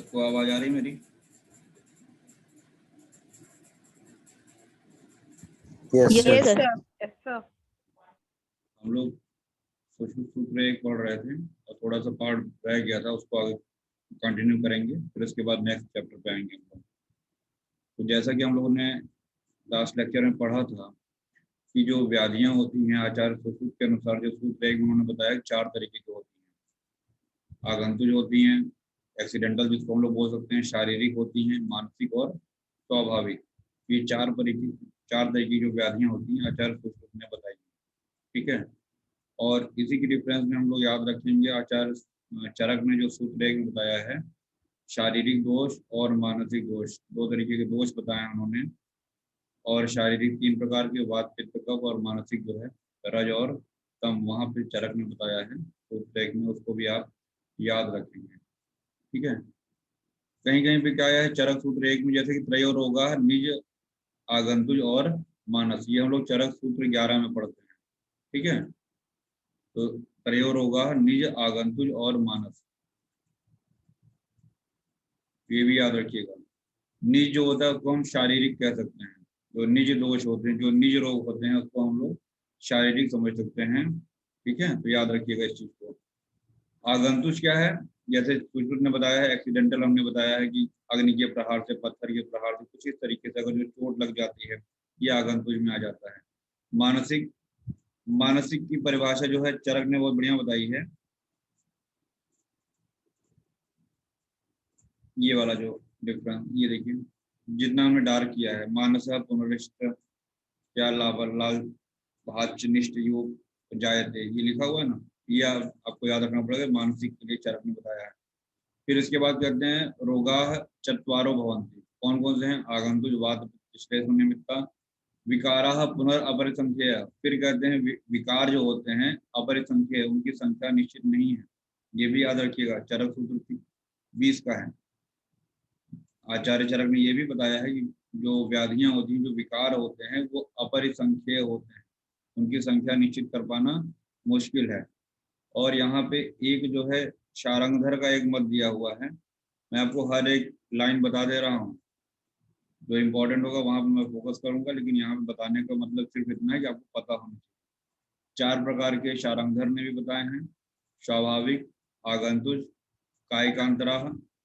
सबको आवाज आ रही मेरी? Yes Yes, sir. sir. Yes, sir. हम लोग सूक्ष्म सूत्र एक पढ़ रहे थे और थोड़ा सा पार्ट रह गया था, उसको आगे कंटिन्यू करेंगे, फिर उसके बाद नेक्स्ट चैप्टर पे आएंगे हम लोग। तो जैसा कि हम लोगों ने लास्ट लेक्चर में पढ़ा था कि जो व्याधियां होती हैं आचार्य सूत्र के अनुसार, जो सूत्र एक उन्होंने बताया 4 तरीके की होती हैं। आगंतुज होती हैं, एक्सीडेंटल जिसको हम लोग बोल सकते हैं, शारीरिक होती हैं, मानसिक और स्वाभाविक। ये 4 तरह की जो व्याधियां होती हैं आचार्य सूत्र ने बताई। ठीक है, और इसी की डिफरेंस में हम लोग याद रखेंगे आचार्य चरक ने जो सूत्र एक में बताया है, शारीरिक दोष और मानसिक दोष, 2 तरीके के दोष बताए उन्होंने। और शारीरिक 3 प्रकार के, वात पित्त कफ, और मानसिक जो है रज और तम, वहां पे चरक ने बताया है सूत्र एक में, उसको भी आप याद रखेंगे। ठीक है, कहीं कहीं पे क्या है चरक सूत्र एक में, जैसे कि त्रयो रोगा निज आगंतुज और मानस, ये हम लोग चरक सूत्र 11 में पढ़ते हैं। ठीक है, तो त्रयो रोगा निज आगंतुज और मानस, ये भी याद रखिएगा। निज जो होता है उसको हम शारीरिक कह सकते हैं, जो निज दोष होते हैं, जो निज रोग होते हैं, उसको हम लोग शारीरिक समझ सकते हैं। ठीक है, तो याद रखिएगा इस चीज को। आगंतुज क्या है, जैसे सुश्रुत ने बताया है, एक्सीडेंटल हमने बताया है कि अग्नि के प्रहार से, पत्थर के प्रहार से, कुछ इस तरीके से अगर जो चोट लग जाती है, ये आगंतुज में आ जाता है। मानसिक, मानसिक की परिभाषा जो है चरक ने बहुत बढ़िया बताई है, ये वाला जो डिफरेंस, ये देखिए जितना हमने डार्क किया है, मानस पुनरिष्ट क्या लाल भाचनिष्ठ योग जायते, ये लिखा हुआ है ना, ये आपको याद रखना पड़ेगा, मानसिक के लिए चरक ने बताया है। फिर इसके बाद कहते हैं रोगा चत्वारो भवन्ति, कौन कौन से हैं, आगंतुज, वात श्लेष्म निमित्ता, विकारा पुनर्अपरिसंख्येय, फिर कहते हैं विकार जो होते हैं अपरिसंख्येय, उनकी संख्या निश्चित नहीं है, ये भी याद रखिएगा, चरक सूत्र 20 का है। आचार्य चरक ने यह भी बताया है कि जो व्याधियां होती हैं, जो विकार होते हैं, वो अपरिसंख्येय होते हैं, उनकी संख्या निश्चित कर पाना मुश्किल है। और यहाँ पे एक जो है शारंगधर का एक मत दिया हुआ है, मैं आपको हर एक लाइन बता दे रहा हूँ, जो इम्पोर्टेंट होगा वहां पर मैं फोकस करूंगा, लेकिन यहाँ पे बताने का मतलब सिर्फ इतना है कि आपको पता होना चाहिए। 4 प्रकार के शारंगधर ने भी बताए हैं, स्वाभाविक, आगंतुज, कायिकांतरा,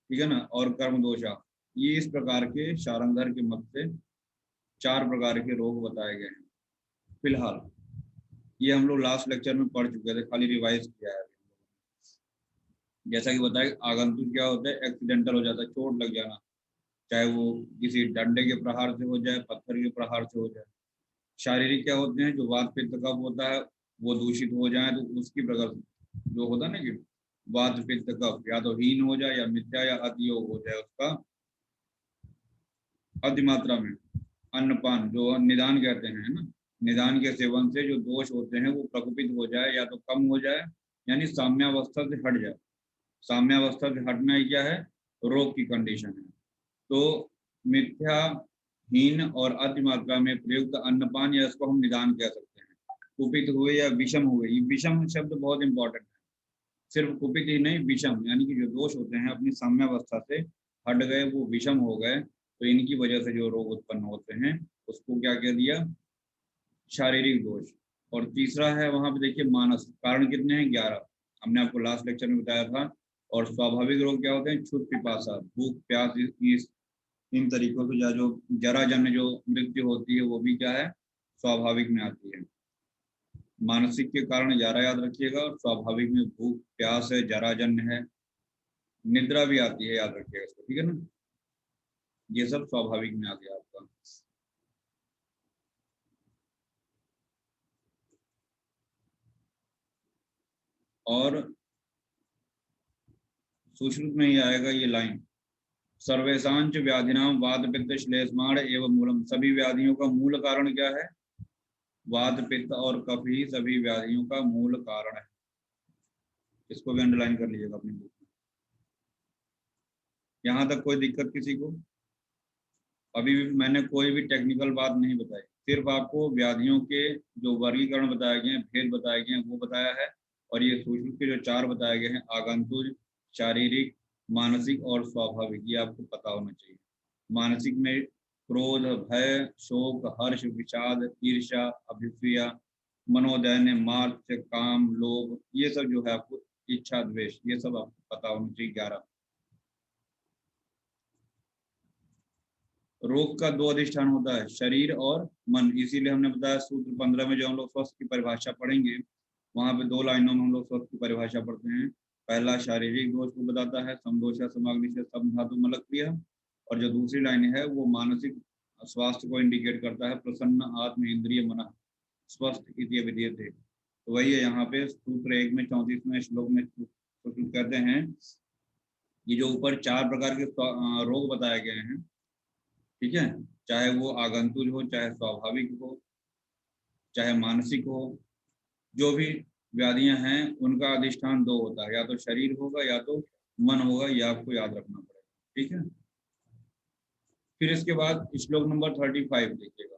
ठीक है ना, और कर्म दोषा, ये इस प्रकार के शारंगधर के मत से 4 प्रकार के रोग बताए गए हैं। फिलहाल ये हम लोग लास्ट लेक्चर में पढ़ चुके थे, खाली रिवाइज किया है। जैसा कि बताया, आगंतुक क्या होता है, एक्सीडेंटल हो जाता है, चोट लग जाना, चाहे वो किसी डंडे के प्रहार से हो जाए, पत्थर के प्रहार से हो जाए। शारीरिक क्या होते हैं, जो वात पित्त कफ होता है वो दूषित हो जाए तो उसकी प्रकार जो होता है ना कि वात पित्त कफ या तो हीन हो जाए, या मिथ्या या अतियोग हो जाए, उसका अतिमात्रा में अन्नपान, जो निदान कहते हैं ना, निदान के सेवन से जो दोष होते हैं वो प्रकोपित हो जाए या तो कम हो जाए, यानी साम्यावस्था से हट जाए। साम्यावस्था से हटना ही क्या है, रोग की कंडीशन है। तो मिथ्या, हीन और अतिमात्रा में प्रयुक्त अन्नपान, या इसको हम निदान कह सकते हैं। कुपित हुए या विषम हुए, ये विषम शब्द बहुत इंपॉर्टेंट है, सिर्फ कुपित ही नहीं, विषम, यानी कि जो दोष होते हैं अपनी साम्यावस्था से हट गए, वो विषम हो गए, तो इनकी वजह से जो रोग उत्पन्न होते हैं उसको क्या कह दिया, शारीरिक दोष। और तीसरा है वहां पे देखिए मानस, कारण कितने हैं, 11, हमने आपको लास्ट लेक्चर में बताया था। और स्वाभाविक रोग क्या होते हैं, क्षुध पिपासा, भूख प्यास, इन तरीकों से जो जराजन्य जो मृत्यु होती है वो भी क्या है, स्वाभाविक में आती है। मानसिक के कारण 11 याद रखिएगा, और स्वाभाविक में भूख प्यास है, जराजन्य है, निद्रा भी आती है, याद रखिएगा इसको, ठीक है ना, ये सब स्वाभाविक में आ गया आपका। और सुश्रुत में ही आएगा ये लाइन, सर्वेशांच व्याधिनाम वात पित्त श्लेष्माण एवं मूलम, सभी व्याधियों का मूल कारण क्या है, वात पित्त और कफ ही सभी व्याधियों का मूल कारण है। इसको भी अंडरलाइन कर लीजिएगा अपनी बुक में। यहाँ तक कोई दिक्कत किसी को? अभी भी मैंने कोई भी टेक्निकल बात नहीं बताई, सिर्फ आपको व्याधियों के जो वर्गीकरण बताए गए हैं, भेद बताए गए हैं, वो बताया है। और ये सुश्रुत के जो 4 बताए गए हैं, आगंतुज, शारीरिक, मानसिक और स्वाभाविक, ये आपको पता होना चाहिए। मानसिक में क्रोध, भय, शोक, हर्ष, विषाद, ईर्ष्या, अभिप्रिया, मनोदैन्य, मार्च, काम, लोभ, ये सब जो है आपको, इच्छा, द्वेष, ये सब आपको पता होना चाहिए। 11 रोग का 2 अधिष्ठान होता है, शरीर और मन। इसीलिए हमने बताया सूत्र 15 में जो हम लोग स्वस्थ की परिभाषा पढ़ेंगे, वहां पे 2 लाइनों में हम लोग स्वस्थ की परिभाषा पढ़ते हैं। पहला शारीरिक दोष को बताता है, समदोषा समाग्निशय सम धातु मलक क्रिया, और जो दूसरी लाइन है वो मानसिक स्वास्थ्य को इंडिकेट करता है, प्रसन्न आत्म इंद्रिय मन स्वस्थ इति विधीयते। तो वही है यहाँ पे सूत्र 1 में 34वें श्लोक में कहते हैं, ये जो ऊपर 4 प्रकार के रोग बताए गए हैं, ठीक है, चाहे वो आगंतुक हो, चाहे स्वाभाविक हो, चाहे मानसिक हो, जो भी व्याधियां हैं उनका अधिष्ठान 2 होता है, या तो शरीर होगा या तो मन होगा, ये आपको याद रखना पड़ेगा। ठीक है, फिर इसके बाद श्लोक नंबर 35 देखिएगा।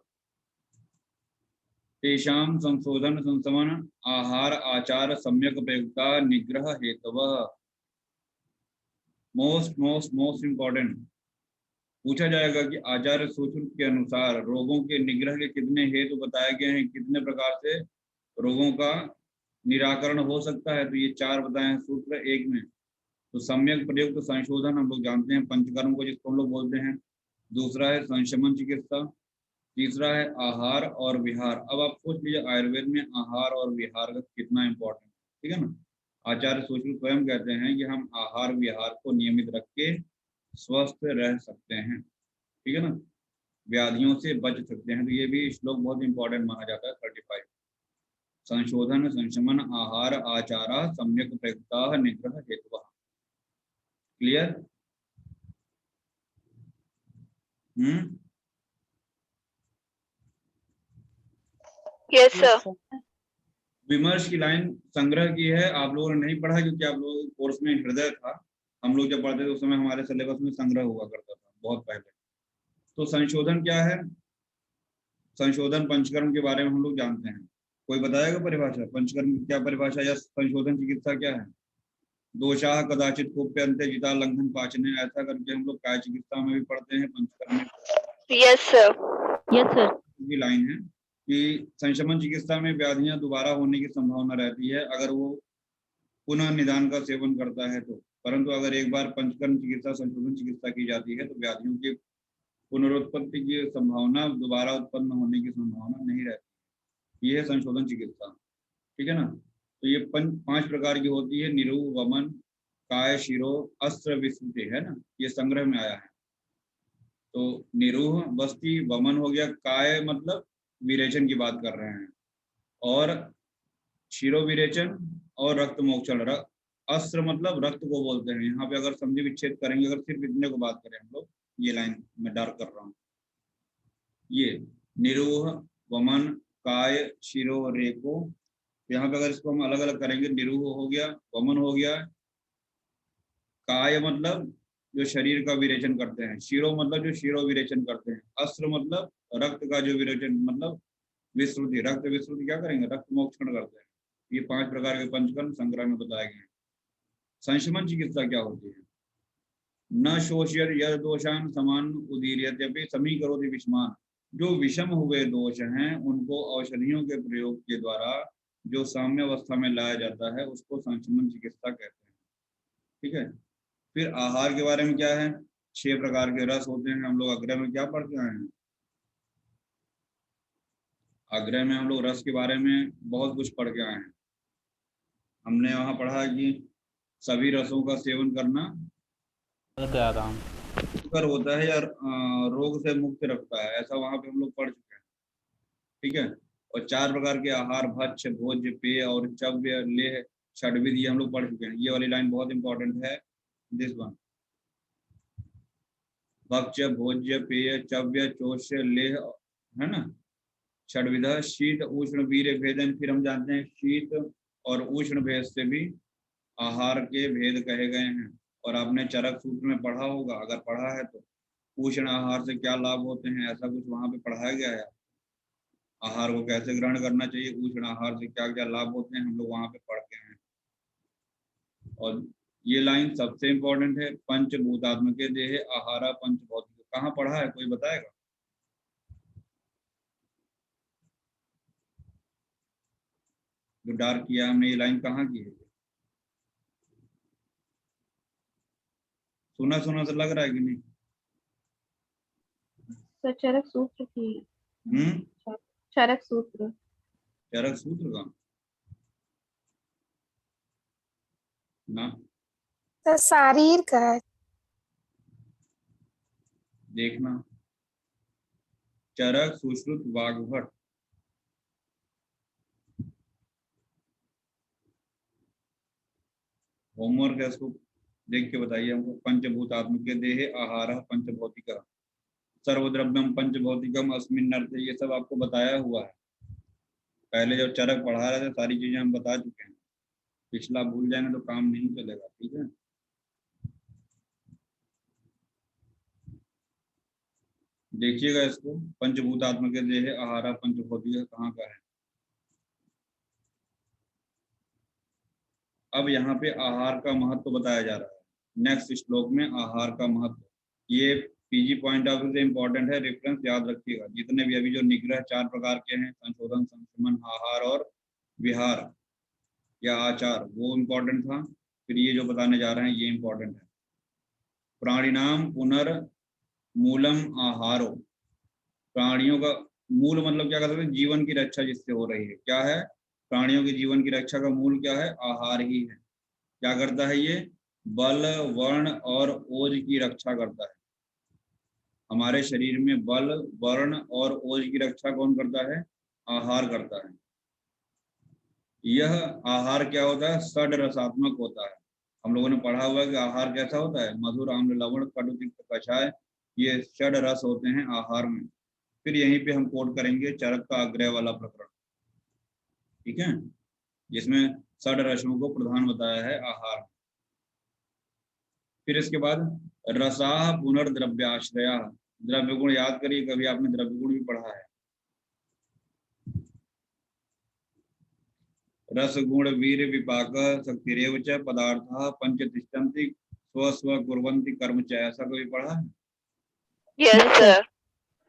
तेषां संशोधन संशमन आहार आचार सम्यक प्रयुक्ता निग्रह हेतवः। मोस्ट इंपॉर्टेंट पूछा जाएगा कि आचार्य सूत्र के अनुसार रोगों के निग्रह के कितने हेतु बताए गए हैं, कितने प्रकार से रोगों का निराकरण हो सकता है। तो ये 4 बताए हैं सूत्र 1 में। तो सम्यक प्रयुक्त संशोधन हम लोग जानते हैं, पंचकर्म को जिसको हम लोग बोलते हैं। दूसरा है संशमन चिकित्सा। तीसरा है आहार और विहार। अब आप सोच लीजिए आयुर्वेद में आहार और विहार का कितना इंपॉर्टेंट, ठीक है ना। आचार्य सूत्र स्वयं कहते हैं कि हम आहार विहार को नियमित रख के स्वस्थ रह सकते हैं, ठीक है ना, व्याधियों से बच सकते हैं। तो ये भी श्लोक बहुत इंपॉर्टेंट माना जाता है 35। संशोधन संशमन आहार आचारा सम्यक प्रयुक्ता निग्रह हेतु। क्लियर? Yes sir. विमर्श की लाइन संग्रह की है, आप लोगों ने नहीं पढ़ा क्योंकि आप लोगों के कोर्स में हृदय था। हम लोग जब पढ़ते थे उस समय हमारे सिलेबस में संग्रह हुआ करता था बहुत पहले। तो संशोधन क्या है? संशोधन पंचकर्म के बारे में हम लोग जानते हैं। कोई बताएगा परिभाषा, पंचकर्म की क्या परिभाषा, या संशोधन चिकित्सा क्या है? दोषाः कदाचित कोप्यन्ते जिता लंघन पाचने, ऐसा करके हम लोग काय चिकित्सा में भी पढ़ते हैं, पंचकर्म में। Yes sir. Yes sir. की लाइन है कि संशमन चिकित्सा में व्याधियां दोबारा होने की संभावना रहती है अगर वो पुनः निदान का सेवन करता है तो। परंतु अगर एक बार पंचकर्म चिकित्सा संशोधन चिकित्सा की जाती है तो व्याधियों की पुनरुत्पत्ति की संभावना, दोबारा उत्पन्न होने की संभावना नहीं रहती। ये है संशोधन चिकित्सा, ठीक है ना। तो ये 5 प्रकार की होती है, निरूह, वमन, काय, शिरो, अस्त्र, विस्तृति, है ना, ये संग्रह में आया है। तो निरूह बस्ती, वमन हो गया, काय मतलब विरेचन की बात कर रहे हैं, और शिरो विरेचन और रक्त मोक्षण। अस्त्र मतलब रक्त को बोलते हैं। यहाँ पे अगर संधि विच्छेद करेंगे, अगर सिर्फ इतने को बात करें हम लोग, ये लाइन में डार्क कर रहा हूँ, ये निरूह, वमन, काय, शिरो, रेको। यहाँ पे अगर इसको हम अलग अलग करेंगे, निरूह हो गया, वमन हो गया, काय मतलब जो शरीर का विरेचन करते हैं, शिरो मतलब जो शिरो विरेचन करते हैं, अस्त्र मतलब रक्त का जो विरेचन, मतलब विश्रुति, रक्त विश्रुति क्या करेंगे, रक्त मोक्षण करते हैं। ये 5 प्रकार के पंचकर्म संग्रह में बताए गए हैं। संशमन चिकित्सा क्या होती है? न शोष्यत यद दोषान समान उदीर्यत्यपि समीकरोति विषमान। जो विषम हुए दोष हैं उनको औषधियों के प्रयोग के द्वारा जो साम्य अवस्था में लाया जाता है उसको संशमन चिकित्सा कहते हैं, ठीक है। फिर आहार के बारे में क्या है? 6 प्रकार के रस होते हैं। हम लोग अग्रह में क्या पढ़ते आए हैं? आग्रह में हम लोग रस के बारे में बहुत कुछ पढ़ के आए हैं। हमने वहाँ पढ़ा कि सभी रसों का सेवन करना कर होता है या रोग से मुक्त रखता है, ऐसा वहाँ पे हम लोग पढ़ चुके हैं, ठीक है। और 4 प्रकार के आहार, भक्ष्य, भोज्य, पेय और चव्य, लेह, षड्विध, ये हम लोग पढ़ चुके हैं। ये वाली लाइन बहुत इंपॉर्टेंट है, दिस वन। भक्ष्य, भोज्य, पेय, चव्य, चोष्य, लेह, है ना, षड्विध, शीत, उष्ण, वीर्य भेदन। फिर हम जानते हैं शीत और उष्ण भेद से भी आहार के भेद कहे गए हैं। और आपने चरक सूत्र में पढ़ा होगा, अगर पढ़ा है तो, उष्ण आहार से क्या लाभ होते हैं, ऐसा कुछ वहां पे पढ़ाया गया है। आहार को कैसे ग्रहण करना चाहिए, उष्ण आहार से क्या क्या लाभ होते हैं, हम लोग वहां पे पढ़ते हैं। और ये लाइन सबसे इंपॉर्टेंट है। पंचभूतात्मके देहे आहारा पंच भौतिक, कहाँ पढ़ा है कोई बताएगा? जो डार्क किया हमने, ये लाइन कहाँ की है? सुना सुना तो लग रहा है कि नहीं? सर चरक सूत्र की। हम्म, चरक सूत्र। चरक सूत्र का ना, तो शारीर का है। देखना, चरक सुश्रुत वाग्भट, होमवर्क है, इसको देख के बताइए हमको। पंचभूतात्मके देहे आहार पंचभौतिक सर्वद्रव्यम पंचभौतिकम अस्मिन् अर्थे, ये सब आपको बताया हुआ है। पहले जब चरक पढ़ा रहे थे सारी चीजें हम बता चुके हैं। पिछला भूल जाएंगे तो काम नहीं चलेगा, ठीक है। देखिएगा इसको, पंचभूतात्मके देहे आहार पंचभौतिक कहाँ का है। अब यहाँ पे आहार का महत्व बताया जा रहा है नेक्स्ट श्लोक में। आहार का महत्व ये पीजी पॉइंट ऑफ व्यू से इंपॉर्टेंट है, रेफरेंस याद रखिएगा। जितने भी अभी जो निग्रह 4 प्रकार के हैं, संशोधन, संशमन, आहार और विहार या आचार, वो इम्पोर्टेंट था। फिर ये जो बताने जा रहे हैं ये इम्पोर्टेंट है। प्राणिनाम पुनर्मूलम आहारो, प्राणियों का मूल मतलब क्या कर सकते हैं? जीवन की रक्षा जिससे हो रही है। क्या है? प्राणियों के जीवन की रक्षा का मूल क्या है? आहार ही है। क्या करता है ये? बल, वर्ण और ओज की रक्षा करता है। हमारे शरीर में बल, वर्ण और ओज की रक्षा कौन करता है? आहार करता है। यह आहार क्या होता है? षड रसात्मक होता है। हम लोगों ने पढ़ा हुआ है कि आहार कैसा होता है? मधुर, आम्ल, लवण, कटु, तिक्त, कषाय, ये षड रस होते हैं आहार में। फिर यहीं पे हम कोट करेंगे चरक का अग्रय वाला प्रकरण, ठीक है, जिसमें षड रसों को प्रधान बताया है आहार। फिर इसके बाद रसाह पुनर्द्रव्याश्रया, द्रव्य गुण याद करिए, कभी आपने द्रव्य गुण भी पढ़ा है। रस गुण वीर विपाक शक्तिरेव च पदार्थाः पंच तिष्ठन्ति स्व स्व कुर्वन्ति कर्म च, ऐसा कभी पढ़ा है? Yes, sir.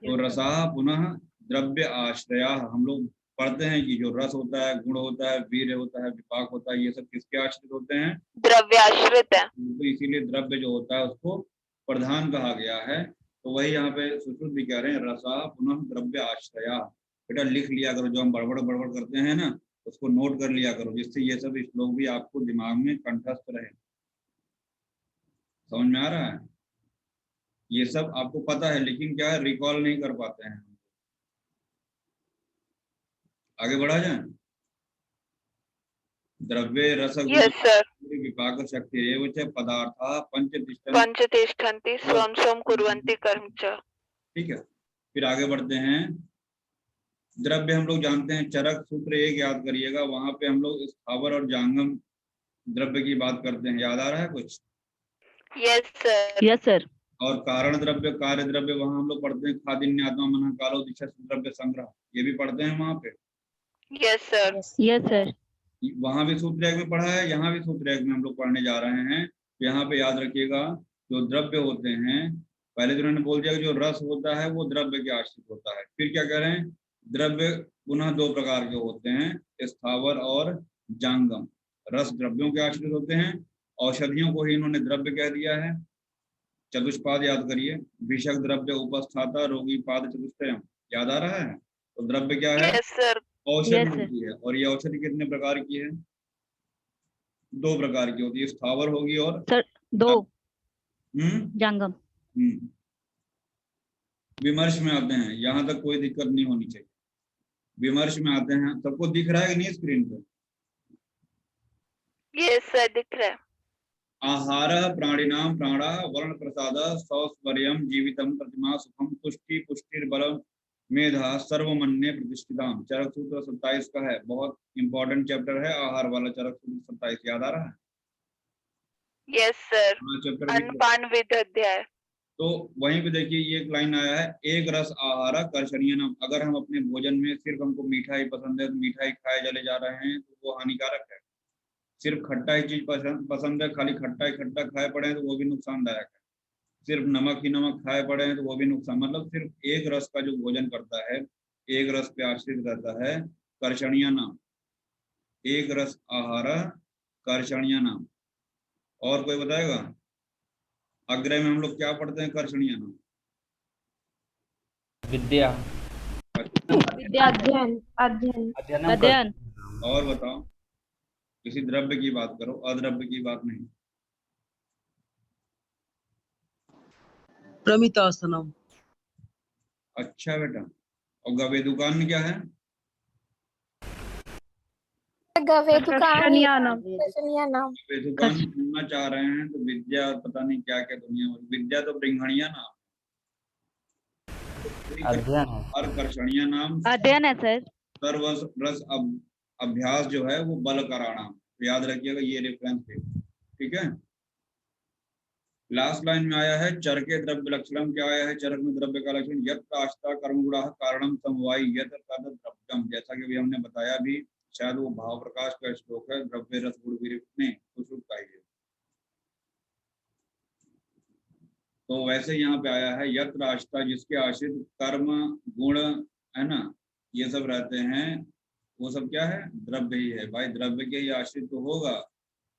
तो रसाः पुनः द्रव्य आश्रया, हम लोग पढ़ते हैं कि जो रस होता है, गुण होता है, वीर होता है, विपाक होता है, ये सब किसके आश्रित होते हैं? द्रव्याश्रित है। तो इसीलिए द्रव्य जो होता है उसको प्रधान कहा गया है। तो वही यहाँ पे सुश्रुत भी कह रहे हैं, रसा पुनः द्रव्य आश्रया। बेटा लिख लिया करो, जो हम बड़बड़ बड़बड़ करते हैं ना, उसको नोट कर लिया करो, जिससे ये सब श्लोक भी आपको दिमाग में कंठस्थ रहे। समझ में आ रहा है? ये सब आपको पता है, लेकिन क्या है, रिकॉल नहीं कर पाते हैं। आगे बढ़ा जाए। द्रव्य रस Yes, sir. विपाक शक्ति एवं च पदार्थ पंच पंच तिष्ठन्ति स्वं स्वं कुर्वन्ति कर्म च। ठीक है, फिर आगे बढ़ते हैं। द्रव्य हम लोग जानते हैं, चरक सूत्र एक याद करिएगा, वहां पे हम लोग स्थावर और जांगम द्रव्य की बात करते हैं। याद आ रहा है कुछ? Yes, sir. Yes sir. और कारण द्रव्य, कार्य द्रव्य वहां हम लोग पढ़ते हैं, खादिन्य आत्मा मन कालो दिशा द्रव्य संग्रह, ये भी पढ़ते हैं वहां पे। Yes, sir. Yes sir. वहां भी सूत्र एक में पढ़ा है, यहाँ भी सूत्र एक में हम लोग पढ़ने जा रहे हैं। यहाँ पे याद रखिएगा, जो द्रव्य होते हैं, पहले तो उन्होंने बोल दिया कि जो रस होता है वो द्रव्य के आश्रित होता है। फिर क्या कह रहे हैं? द्रव्य पुनः 2 प्रकार के होते हैं, स्थावर और जांगम। रस द्रव्यों के आश्रित होते हैं, औषधियों को ही इन्होंने द्रव्य कह दिया है। चतुष्पाद याद करिए, विषक द्रव्य उपस्थाता रोगी पाद चतुष्टयम, याद आ रहा है? तो द्रव्य क्या है? Yes, sir. औषधि Yes, sir. होती है। और ये औषधि कितने प्रकार की है? 2 प्रकार की होती है, स्थावर होगी और सर 2 हम्म जांगम। विमर्श में आते हैं, यहाँ तक कोई दिक्कत नहीं होनी चाहिए। विमर्श में आते हैं, सबको दिख रहा है कि नहीं स्क्रीन पे? Yes, sir. दिख रहा है। आहार प्राणिनाम प्राणा वर्ण प्रसाद सौस्वर्यम जीवितम प्रतिमा सुखम तुष्टि पुष्टिर्बलम मेधा सर्वमन्य प्रतिष्ठिताम। चरक सूत्र 27 का है, बहुत इंपॉर्टेंट चैप्टर है आहार वाला। चरक सूत्र 27 याद आ रहा है? Yes, sir. चैप्टर अनपान विध अध्याय। तो वहीं पे देखिए, ये एक लाइन आया है, एक रस आहार कर्षणीयनम। अगर हम अपने भोजन में सिर्फ हमको मीठा ही पसंद है तो मीठा ही खाए चले जा रहे हैं तो वो हानिकारक है। सिर्फ खट्टा ही चीज पसंद है, खाली खट्टा ही खट्टा खाए पड़े हैं तो वो भी नुकसानदायक है। सिर्फ नमक ही नमक खाए पड़े हैं तो वो भी नुकसान, मतलब सिर्फ एक रस का जो भोजन करता है, एक रस पे आश्रित रहता है, कर्षणीय नाम, एक रस आहार कर्षणीय नाम। और कोई बताएगा? अग्रह में हम लोग क्या पढ़ते हैं कर्षणीय नाम? विद्या। अध्ययन अध्ययन अध्ययन। और बताओ, किसी द्रव्य की बात करो, अद्रव्य की बात नहीं। प्रमितासनम। अच्छा बेटा, और गवे दुकान में क्या है? गवेदुकानी नाम नाम। गवे दुकान में सुनना चाह रहे हैं तो विद्या और पता नहीं क्या क्या दुनिया में, विद्या तो ब्रिंघणीय नाम, अध्ययन है। और कर्षणीय नाम अध्ययन है सर। सर्व रस अभ्यास जो है वो बल कराणाम। तो याद रखिएगा ये रेफरेंस है, ठीक है। लास्ट लाइन में आया है चर के द्रव्य लक्षणम। क्या आया है चरक में द्रव्य का लक्षण? यत् आस्था कर्म गुणा कारणम समवायी यत् तद द्रव्यम। जैसा कि अभी हमने बताया भी, शायद वो भाव प्रकाश का श्लोक है, द्रव्य रस गुण विरिक्त कुछ का ही है। तो वैसे यहाँ पे आया है यत्र आस्था, जिसके आश्रित कर्म गुण है ना, ये सब रहते हैं, वो सब क्या है? द्रव्य ही है भाई। द्रव्य के ही आश्रित तो होगा,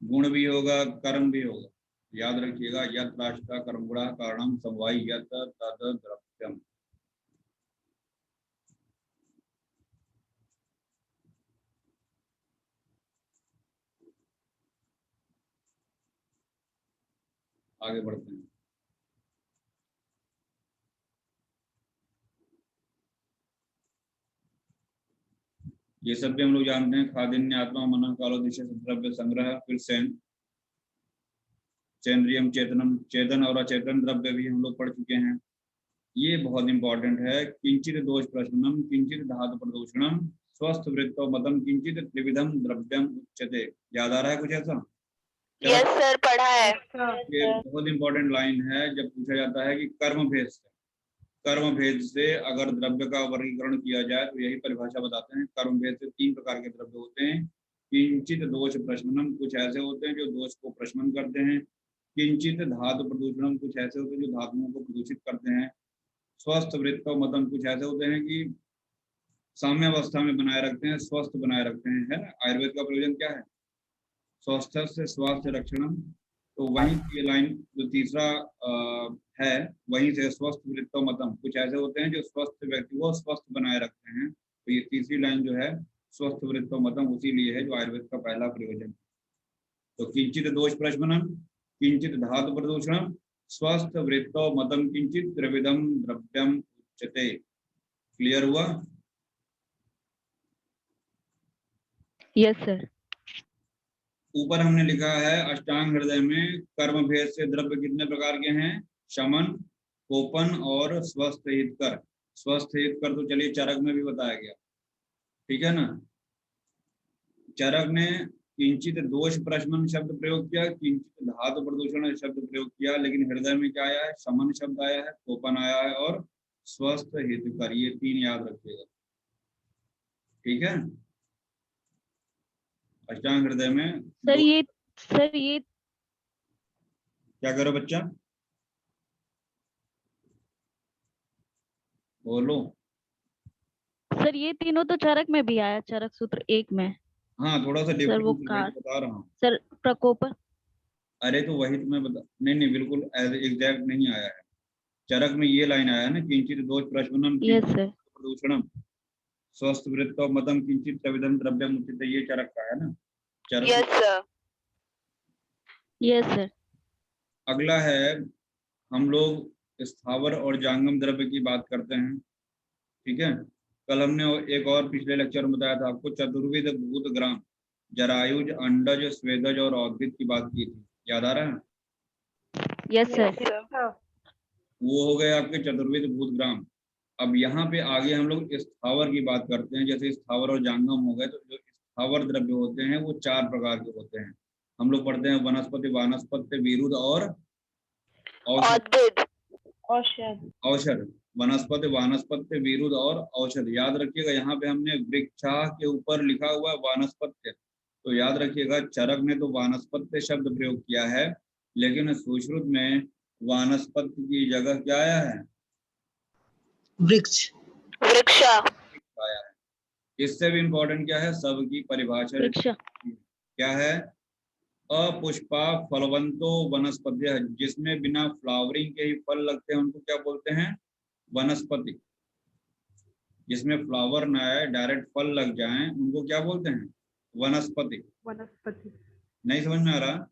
गुण भी होगा, कर्म भी होगा। याद रखिएगा यत्र आस्था कर्म गुणा कारणम समवायी यत् तद द्रव्यम। आगे बढ़ते हैं। ये सब भी हम लोग जानते हैं, खादिन्य आत्मा मन कालो दिशा द्रव्य संग्रह, फिर चेन्द्रियम चेतनम, चेतन और अचेतन द्रव्य भी हम लोग पढ़ चुके हैं। ये बहुत इंपॉर्टेंट है। किंचित दोष प्रशमनम किंचित धातु प्रदूषणम स्वस्थ वृत्तो मतम किंचित त्रिविधम द्रव्यम उच्यते। याद आ रहा है कुछ ऐसा? यस सर, पढ़ा है। ये बहुत इंपॉर्टेंट लाइन है। जब पूछा जाता है कि कर्म भेद से अगर द्रव्य का वर्गीकरण किया जाए तो यही परिभाषा बताते हैं। कर्म भेद से 3 प्रकार के द्रव्य होते हैं। किंचित दोष प्रशमनम, कुछ ऐसे होते हैं जो दोष को प्रशमन करते हैं। किंचित धातु प्रदूषणम, कुछ ऐसे होते हैं जो धातुओं को प्रदूषित करते हैं। स्वस्थ वृत्त मतम, कुछ ऐसे होते हैं कि साम्यावस्था में बनाए रखते हैं, स्वस्थ बनाए रखते हैं, है ना। आयुर्वेद का प्रयोजन क्या है? स्वस्थ से स्वास्थ्य रक्षणम। तो वहीं ये लाइन जो तीसरा है, वहीं से स्वस्थ वृत्तो मतम, कुछ ऐसे होते हैं जो स्वस्थ व्यक्ति को स्वस्थ बनाए रखते हैं। तो ये तीसरी लाइन जो है स्वस्थ वृत्तो मतम उसी लिए है जो आयुर्वेद का पहला प्रयोजन। तो किंचित दोष प्रशमनम किंचित धातु प्रदूषणम स्वस्थ वृत्तो मतम किंचित त्रिविधम द्रव्यम उच्यते। क्लियर हुआ? Yes sir. ऊपर हमने लिखा है अष्टांग हृदय में कर्म भेद से द्रव्य कितने प्रकार के हैं? शमन, कोपन और स्वस्थ हितकर। स्वस्थ हितकर तो चलिए चरक में भी बताया गया, ठीक है ना। चरक ने किंचित दोष प्रशमन शब्द प्रयोग किया, किंचित धातु प्रदूषण शब्द प्रयोग किया, लेकिन हृदय में क्या आया है? शमन शब्द आया है, कोपन आया है और स्वस्थ हितकर। ये 3 याद रखिएगा, ठीक है। अष्टांग हृदय में सर ये क्या करो बच्चा? बोलो। सर ये तीनों तो चरक में भी आया, चरक सूत्र 1 में। हाँ, थोड़ा सा सर वो डिफरेंस बता रहा हूँ। सर प्रकोपन। अरे तो वही तो मैं बता, नहीं बिल्कुल एग्जैक्ट नहीं आया है। चरक में ये लाइन आया है ना, किंचित दोष प्रशमनम यस सर। प्रदूषणम स्वस्थ वृत्तो मतम किंचित त्रिविधम द्रव्यम उच्यते। ये चरक का है ना। चरक यस सर। Yes sir. अगला है, हम लोग स्थावर और जांगम द्रव्य की बात करते हैं, ठीक है। कल हमने एक और पिछले लेक्चर में बताया था आपको, चतुर्विध भूत ग्राम जरायुज, अंडज, स्वेदज और औद्भिद की बात की थी। याद आ रहा है? Yes sir. वो हो गए आपके चतुर्विध भूत ग्राम। अब यहाँ पे आगे हम लोग स्थावर की बात करते हैं। जैसे स्थावर और जांगम हो गए, तो जो स्थावर द्रव्य होते हैं वो 4 प्रकार के होते हैं। हम लोग पढ़ते हैं वनस्पति, वानस्पत्य, विरुद्ध और औषध। औषध, वनस्पति, वानस्पत्य, विरुद्ध और औषध। याद रखिएगा, यहाँ पे हमने वृक्षा के ऊपर लिखा हुआ वानस्पत्य, तो याद रखिएगा चरक ने तो वानस्पत्य शब्द प्रयोग किया है, लेकिन सुश्रुत में वानस्पत्य की जगह क्या आया है? वृक्ष। वृक्षा। आया है। इससे भी इंपॉर्टेंट क्या है, सब की परिभाषा वृक्ष। क्या है? अपुष्पा फलवंतो वनस्पति, जिसमें बिना फ्लावरिंग के ही फल लगते हैं उनको क्या बोलते हैं? वनस्पति। जिसमें फ्लावर ना आए, डायरेक्ट फल लग जाएं, उनको क्या बोलते हैं? वनस्पति। वनस्पति। नहीं समझ में आ रहा?